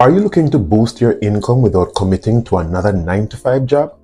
Are you looking to boost your income without committing to another 9-to-5 job?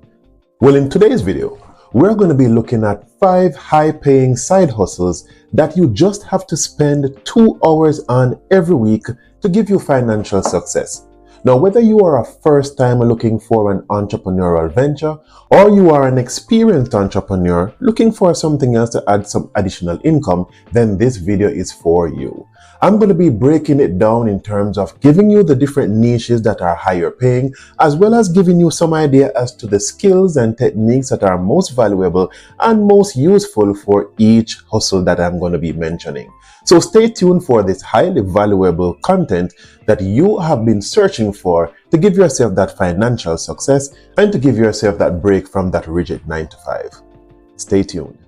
Well, in today's video, we're going to be looking at 5 high-paying side hustles that you just have to spend 2 hours on every week to give you financial success. Now, whether you are a first-timer looking for an entrepreneurial venture, or you are an experienced entrepreneur looking for something else to add some additional income, then this video is for you. I'm going to be breaking it down in terms of giving you the different niches that are higher paying, as well as giving you some idea as to the skills and techniques that are most valuable and most useful for each hustle that I'm going to be mentioning. So stay tuned for this highly valuable content that you have been searching for to give yourself that financial success and to give yourself that break from that rigid 9-to-5. Stay tuned.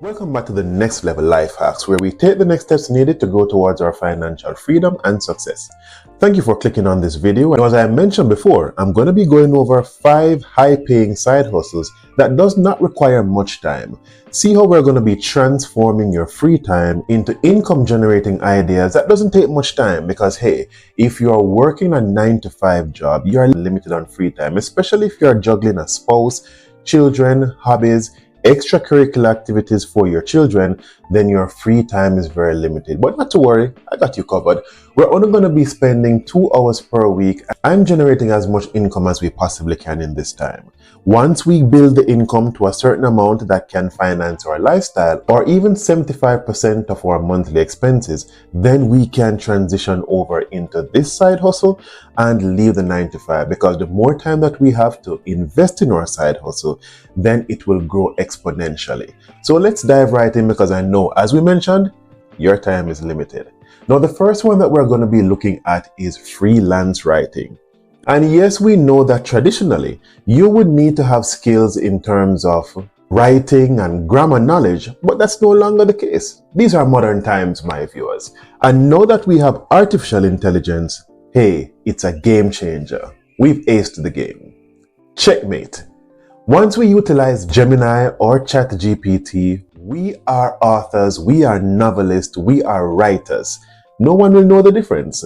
Welcome back to the Next Level Life Hacks, where we take the next steps needed to go towards our financial freedom and success. Thank you for clicking on this video. And as I mentioned before, I'm going to be going over 5 high-paying side hustles that does not require much time. See how we're going to be transforming your free time into income-generating ideas that doesn't take much time, because hey, if you're working a 9-to-5 job, you're limited on free time, especially if you're juggling a spouse, children, hobbies, extracurricular activities for your children, then your free time is very limited. But not to worry, I got you covered. We're only going to be spending 2 hours per week and generating as much income as we possibly can in this time. Once we build the income to a certain amount that can finance our lifestyle, or even 75% of our monthly expenses, then we can transition over into this side hustle and leave the 9-to-5, because the more time that we have to invest in our side hustle, then it will grow exponentially. So let's dive right in, because I know, as we mentioned, your time is limited. Now, the first one that we're going to be looking at is freelance writing. And yes, we know that traditionally you would need to have skills in terms of writing and grammar knowledge, but that's no longer the case. These are modern times, my viewers. And now that we have artificial intelligence, hey, it's a game changer. We've aced the game. Checkmate. Once we utilize Gemini or ChatGPT, we are authors, we are novelists, we are writers. No one will know the difference.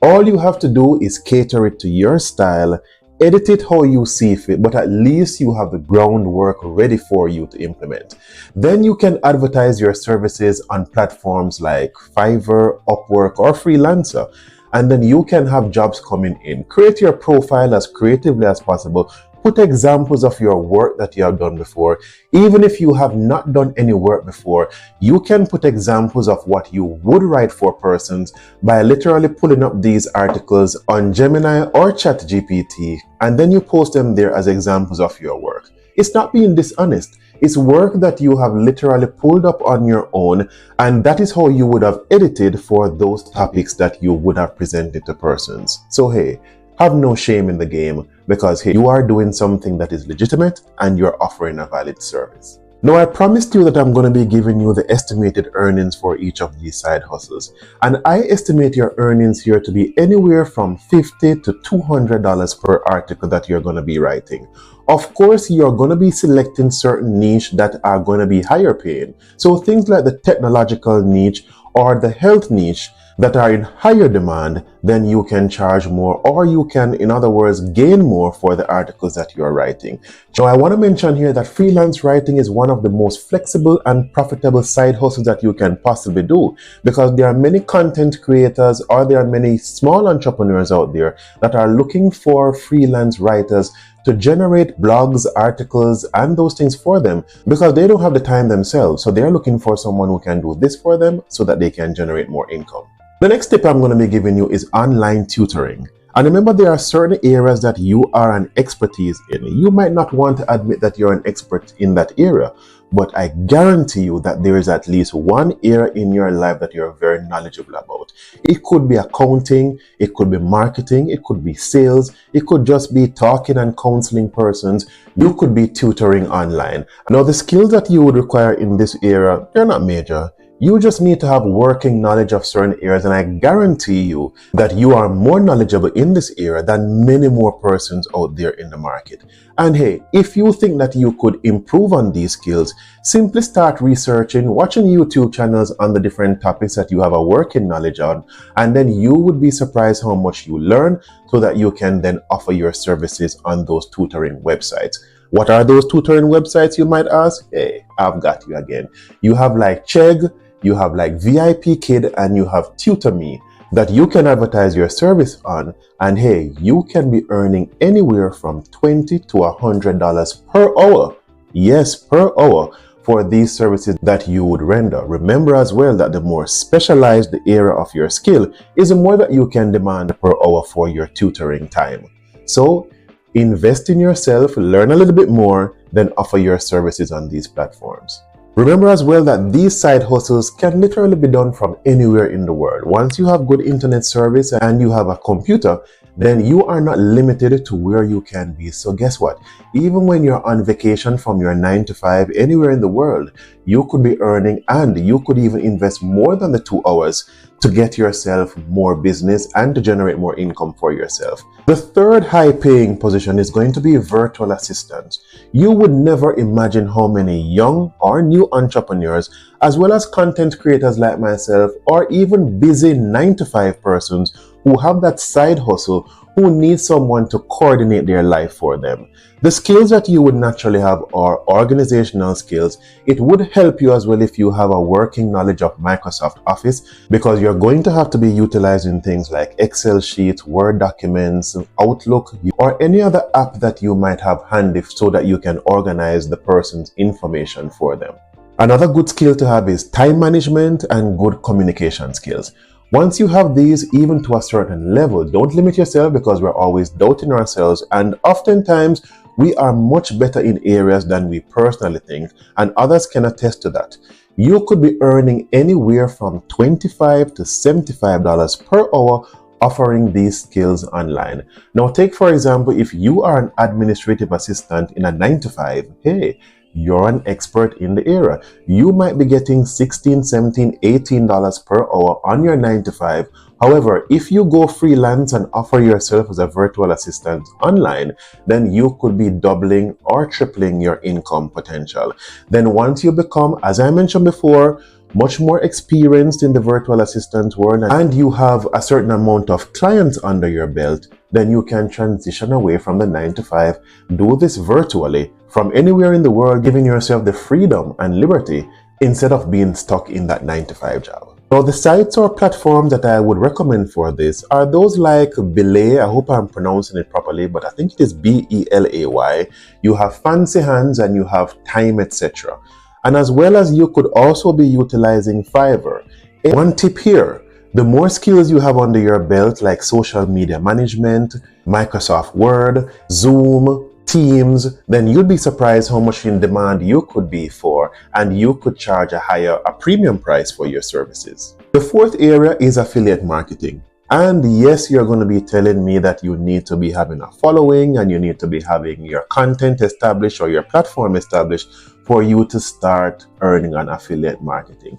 All you have to do is cater it to your style, edit it how you see fit, but at least you have the groundwork ready for you to implement. Then you can advertise your services on platforms like Fiverr, Upwork, or Freelancer. And then you can have jobs coming in. Create your profile as creatively as possible. Put examples of your work that you have done before. Even if you have not done any work before, you can put examples of what you would write for persons by literally pulling up these articles on Gemini or ChatGPT, and then you post them there as examples of your work. It's not being dishonest. It's work that you have literally pulled up on your own, and that is how you would have edited for those topics that you would have presented to persons. So hey, have no shame in the game, because hey, you are doing something that is legitimate and you're offering a valid service. Now, I promised you that I'm going to be giving you the estimated earnings for each of these side hustles. And I estimate your earnings here to be anywhere from $50 to $200 per article that you're going to be writing. Of course, you're going to be selecting certain niche that are going to be higher paying. So things like the technological niche or the health niche that are in higher demand, then you can charge more, or you can, in other words, gain more for the articles that you're writing. So I want to mention here that freelance writing is one of the most flexible and profitable side hustles that you can possibly do, because there are many content creators, or there are many small entrepreneurs out there that are looking for freelance writers to generate blogs, articles, and those things for them, because they don't have the time themselves. So they're looking for someone who can do this for them so that they can generate more income. The next tip I'm going to be giving you is online tutoring. And remember, there are certain areas that you are an expertise in. You might not want to admit that you're an expert in that area, but I guarantee you that there is at least one area in your life that you're very knowledgeable about. It could be accounting, it could be marketing, it could be sales, it could just be talking and counseling persons. You could be tutoring online. Now, the skills that you would require in this area, they're not major. You just need to have working knowledge of certain areas, and I guarantee you that you are more knowledgeable in this area than many more persons out there in the market. And hey, if you think that you could improve on these skills, simply start researching, watching YouTube channels on the different topics that you have a working knowledge on, and then you would be surprised how much you learn so that you can then offer your services on those tutoring websites. What are those tutoring websites, you might ask? Hey, I've got you again. You have like Chegg, you have like VIP Kid, and you have Tutor.me that you can advertise your service on. And hey, you can be earning anywhere from $20 to $100 per hour. Yes, per hour for these services that you would render. Remember as well that the more specialized the area of your skill is, the more that you can demand per hour for your tutoring time. So invest in yourself, learn a little bit more, then offer your services on these platforms. Remember as well that these side hustles can literally be done from anywhere in the world. Once you have good internet service and you have a computer, then you are not limited to where you can be. So guess what? Even when you're on vacation from your 9 to 5 anywhere in the world, you could be earning, and you could even invest more than the 2 hours to get yourself more business and to generate more income for yourself. The third high paying position is going to be virtual assistant. You would never imagine how many young or new entrepreneurs, as well as content creators like myself, or even busy 9 to 5 persons who have that side hustle, who need someone to coordinate their life for them. The skills that you would naturally have are organizational skills. It would help you as well if you have a working knowledge of Microsoft Office, because you're going to have to be utilizing things like Excel sheets, Word documents, Outlook, or any other app that you might have handy so that you can organize the person's information for them. Another good skill to have is time management and good communication skills. Once you have these, even to a certain level, don't limit yourself, because we're always doubting ourselves, and oftentimes we are much better in areas than we personally think, and others can attest to that. You could be earning anywhere from $25 to $75 per hour offering these skills online. Now take for example, if you are an administrative assistant in a 9 to 5, hey, you're an expert in the area. You might be getting $16, $17, $18 per hour on your 9 to 5. However, if you go freelance and offer yourself as a virtual assistant online, then you could be doubling or tripling your income potential. Then once you become, as I mentioned before, much more experienced in the virtual assistant world, and you have a certain amount of clients under your belt, then you can transition away from the 9 to 5, do this virtually from anywhere in the world, giving yourself the freedom and liberty instead of being stuck in that 9 to 5 job. Now, the sites or platforms that I would recommend for this are those like Belay. I hope I'm pronouncing it properly, but I think it is Belay. You have Fancy Hands and you have Time, etc. And as well as you could also be utilizing Fiverr. One tip here: the more skills you have under your belt, like social media management, Microsoft Word, Zoom, Teams, then you'd be surprised how much in demand you could be for, and you could charge a premium price for your services. The fourth area is affiliate marketing. And yes, you're going to be telling me that you need to be having a following and you need to be having your content established or your platform established for you to start earning on affiliate marketing.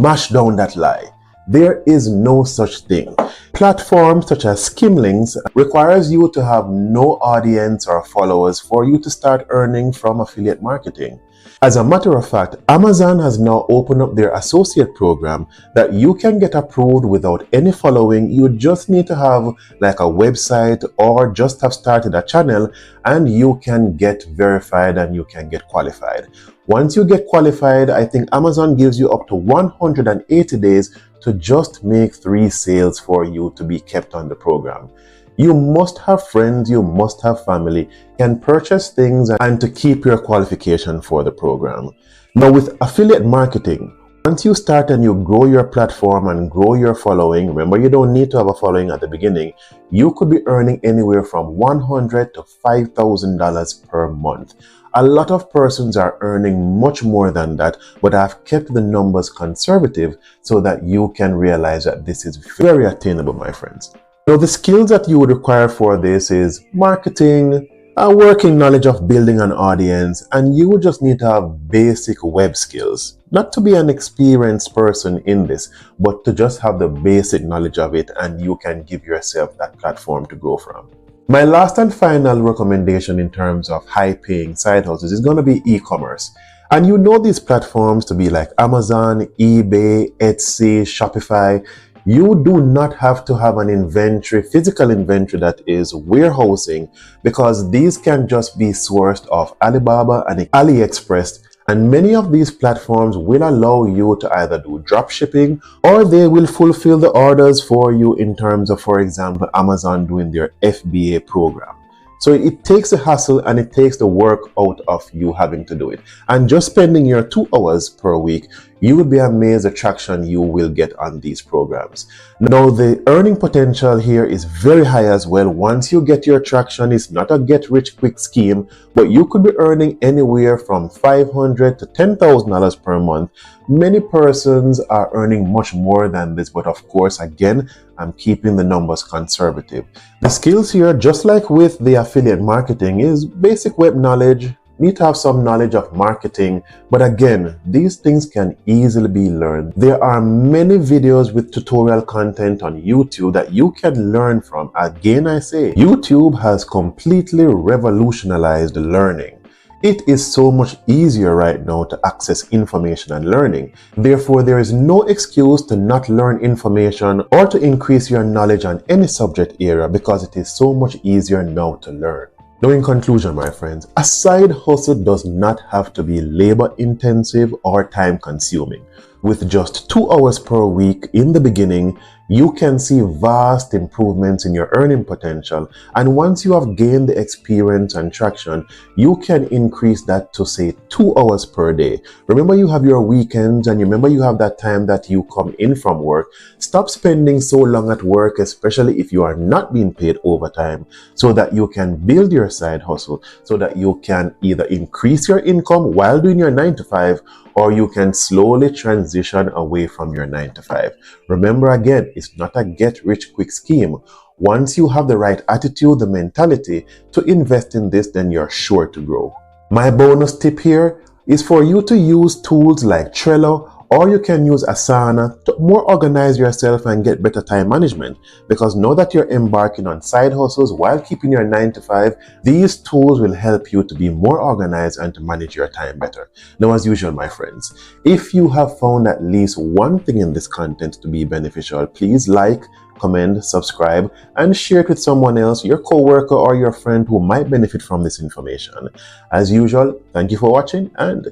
Mash down that lie. There is no such thing. Platforms such as Skimlinks requires you to have no audience or followers for you to start earning from affiliate marketing. As a matter of fact, Amazon has now opened up their associate program that you can get approved without any following. You just need to have like a website or just have started a channel, and you can get verified and you can get qualified. Once you get qualified, I think Amazon gives you up to 180 days to just make 3 sales for you to be kept on the program. You must have friends, you must have family, can purchase things and to keep your qualification for the program. Now with affiliate marketing, once you start and you grow your platform and grow your following, remember you don't need to have a following at the beginning, you could be earning anywhere from $100 to $5,000 per month. A lot of persons are earning much more than that, but I've kept the numbers conservative so that you can realize that this is very attainable, my friends. Now, the skills that you would require for this is marketing, a working knowledge of building an audience, and you just need to have basic web skills. Not to be an experienced person in this, but to just have the basic knowledge of it, and you can give yourself that platform to grow from. My last and final recommendation in terms of high-paying side hustles is going to be e-commerce. And you know these platforms to be like Amazon, eBay, Etsy, Shopify. You do not have to have an inventory, physical inventory that is warehousing, because these can just be sourced off Alibaba and AliExpress. And many of these platforms will allow you to either do drop shipping, or they will fulfill the orders for you in terms of, for example, Amazon doing their FBA program. So it takes the hassle and it takes the work out of you having to do it. And just spending your 2 hours per week, you will be amazed the traction you will get on these programs. Now, the earning potential here is very high as well. Once you get your traction, it's not a get-rich-quick scheme, but you could be earning anywhere from $500 to $10,000 per month. Many persons are earning much more than this, but of course, again, I'm keeping the numbers conservative. The skills here, just like with the affiliate marketing, is basic web knowledge. Need to have some knowledge of marketing, but again, these things can easily be learned. There are many videos with tutorial content on YouTube that you can learn from. Again, I say, YouTube has completely revolutionized learning. It is so much easier right now to access information and learning. Therefore, there is no excuse to not learn information or to increase your knowledge on any subject area, because it is so much easier now to learn. Now, in conclusion, my friends, a side hustle does not have to be labor intensive or time consuming. With just 2 hours per week in the beginning, you can see vast improvements in your earning potential. And once you have gained the experience and traction, you can increase that to say 2 hours per day. Remember, you have your weekends, and remember you have that time that you come in from work. Stop spending so long at work, especially if you are not being paid overtime, so that you can build your side hustle, so that you can either increase your income while doing your 9 to 5, or you can slowly transition away from your 9 to 5. Remember, again, it's not a get-rich-quick scheme. Once you have the right attitude, the mentality to invest in this, then you're sure to grow. My bonus tip here is for you to use tools like Trello, or you can use Asana to more organize yourself and get better time management. Because now that you're embarking on side hustles while keeping your 9 to 5, these tools will help you to be more organized and to manage your time better. Now, as usual, my friends, if you have found at least one thing in this content to be beneficial, please like, comment, subscribe, and share it with someone else, your coworker or your friend who might benefit from this information. As usual, thank you for watching, and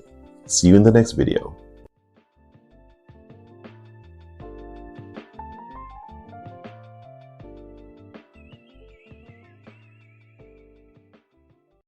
see you in the next video.